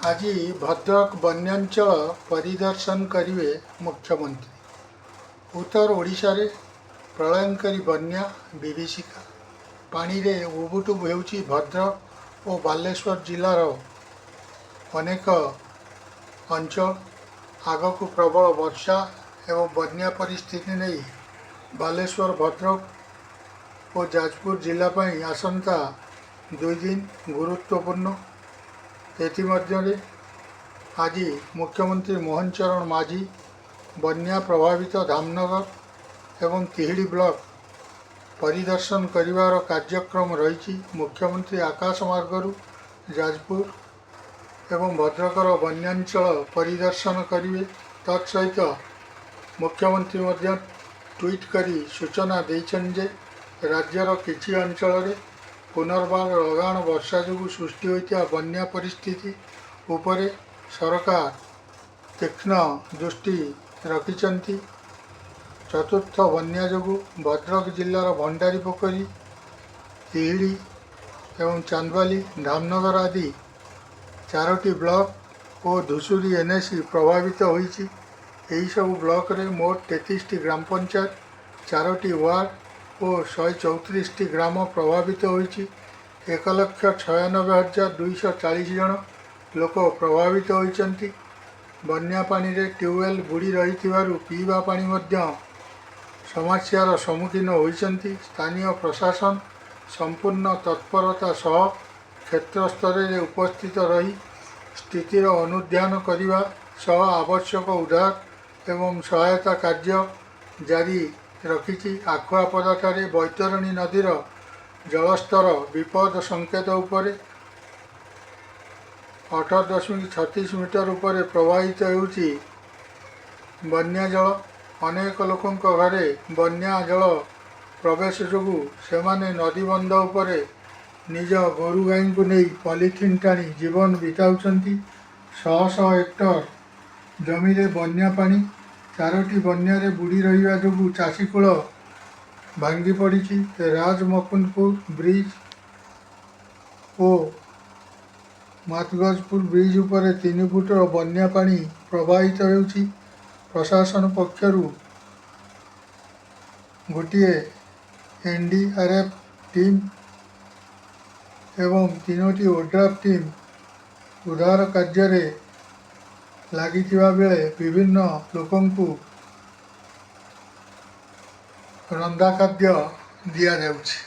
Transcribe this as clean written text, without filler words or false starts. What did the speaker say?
ଆଜି ଭଦ୍ରକ ବନ୍ୟାଞ୍ଚଳ ପରିଦର୍ଶନ କରିବେ ମୁଖ୍ୟମନ୍ତ୍ରୀ। ଉତ୍ତର ଓଡ଼ିଶାରେ ପ୍ରଳୟଙ୍କରୀ ବନ୍ୟା ବିଭୀଷିକା। ପାଣିରେ ଉବୁଟୁବୁ ହେଉଛି ଭଦ୍ରକ ଓ ବାଲେଶ୍ୱର ଜିଲ୍ଲାର ଅନେକ ଅଞ୍ଚଳ। ଆଗକୁ ପ୍ରବଳ ବର୍ଷା ଏବଂ ବନ୍ୟା ପରିସ୍ଥିତି ନେଇ ବାଲେଶ୍ୱର, ଭଦ୍ରକ ଓ ଯାଜପୁର ଜିଲ୍ଲା ପାଇଁ ଆସନ୍ତା 2 ଦିନ ଗୁରୁତ୍ୱପୂର୍ଣ୍ଣ। ଏଥିମଧ୍ୟରେ ଆଜି ମୁଖ୍ୟମନ୍ତ୍ରୀ ମୋହନ ଚରଣ ମାଝୀ ବନ୍ୟା ପ୍ରଭାବିତ ଧାମନଗର ଏବଂ ତିହିଡ଼ି ବ୍ଲକ ପରିଦର୍ଶନ କରିବାର କାର୍ଯ୍ୟକ୍ରମ ରହିଛି। ମୁଖ୍ୟମନ୍ତ୍ରୀ ଆକାଶ ମାର୍ଗରୁ ଯାଜପୁର ଏବଂ ଭଦ୍ରକର ବନ୍ୟାଞ୍ଚଳ ପରିଦର୍ଶନ କରିବେ। ତତ୍ସହିତ ମୁଖ୍ୟମନ୍ତ୍ରୀ ମଧ୍ୟ ଟ୍ୱିଟ୍ କରି ସୂଚନା ଦେଇଛନ୍ତି ଯେ ରାଜ୍ୟର କିଛି ଅଞ୍ଚଳରେ ପୁନର୍ବାର ଲଗାଣ ବର୍ଷା ଯୋଗୁଁ ସୃଷ୍ଟି ହୋଇଥିବା ବନ୍ୟା ପରିସ୍ଥିତି ଉପରେ ସରକାର ତୀକ୍ଷ୍ଣ ଦୃଷ୍ଟି ରଖିଛନ୍ତି। ଚତୁର୍ଥ ବନ୍ୟା ଯୋଗୁଁ ଭଦ୍ରକ ଜିଲ୍ଲାର ଭଣ୍ଡାରିପୋଖରୀ, ତିହିଡ଼ି ଏବଂ ଚାନ୍ଦବାଲି, ଧାମନଗର ଆଦି 4ଟି ବ୍ଲକ ଓ ଧୂସୁରୀ NAC ପ୍ରଭାବିତ ହୋଇଛି। ଏହିସବୁ ବ୍ଲକରେ ମୋଟ 33ଟି ଗ୍ରାମପଞ୍ଚାୟତ, 4ଟି ୱାର୍ଡ ଓ 134ଟି ଗ୍ରାମ ପ୍ରଭାବିତ ହୋଇଛି। 1,96,240 ଜଣ ଲୋକ ପ୍ରଭାବିତ ହୋଇଛନ୍ତି। ବନ୍ୟା ପାଣିରେ ଟ୍ୟୁବୱେଲ୍ ବୁଡ଼ି ରହିଥିବାରୁ ପିଇବା ପାଣି ମଧ୍ୟ ସମସ୍ୟାର ସମ୍ମୁଖୀନ ହୋଇଛନ୍ତି। ସ୍ଥାନୀୟ ପ୍ରଶାସନ ସମ୍ପୂର୍ଣ୍ଣ ତତ୍ପରତା ସହ କ୍ଷେତ୍ରସ୍ତରରେ ଉପସ୍ଥିତ ରହି ସ୍ଥିତିର ଅନୁଧ୍ୟାନ କରିବା ସହ ଆବଶ୍ୟକ ଉଦ୍ଧାର ଏବଂ ସହାୟତା କାର୍ଯ୍ୟ ଜାରି ରଖିଛି। ଆଖୁଆପଦାଠାରେ ବୈତରଣୀ ନଦୀର ଜଳସ୍ତର ବିପଦ ସଙ୍କେତ ଉପରେ 18.36 ମିଟର ଉପରେ ପ୍ରବାହିତ ହେଉଛି। ବନ୍ୟା ଜଳ ଅନେକ ଲୋକଙ୍କ ଘରେ ବନ୍ୟା ଜଳ ପ୍ରବେଶ ଯୋଗୁଁ ସେମାନେ ନଦୀବନ୍ଧ ଉପରେ ନିଜ ଗୋରୁ ଗାଈଙ୍କୁ ନେଇ ପଲିଥିନ୍ ଟାଣି ଜୀବନ ବିତାଉଛନ୍ତି। ଶହ ଶହ ହେକ୍ଟର ଜମିରେ ବନ୍ୟା ପାଣି 4ଟି ବନ୍ୟାରେ ବୁଡ଼ି ରହିବା ଯୋଗୁଁ ଚାଷୀକୂଳ ଭାଙ୍ଗି ପଡ଼ିଛି। ରାଜମକୁନ୍ଦପୁର ବ୍ରିଜ ଓ ମାତଗଜପୁର ବ୍ରିଜ ଉପରେ 3 ଫୁଟର ବନ୍ୟା ପାଣି ପ୍ରବାହିତ ହେଉଛି। ପ୍ରଶାସନ ପକ୍ଷରୁ ଗୋଟିଏ NDRF ଟିମ୍ ଏବଂ 3ଟି ଓଡ୍ରାଫ୍ ଟିମ୍ ଉଦ୍ଧାର କାର୍ଯ୍ୟରେ ଲାଗିଥିବା ବେଳେ ବିଭିନ୍ନ ଲୋକଙ୍କୁ ରନ୍ଧା ଖାଦ୍ୟ ଦିଆଯାଉଛି।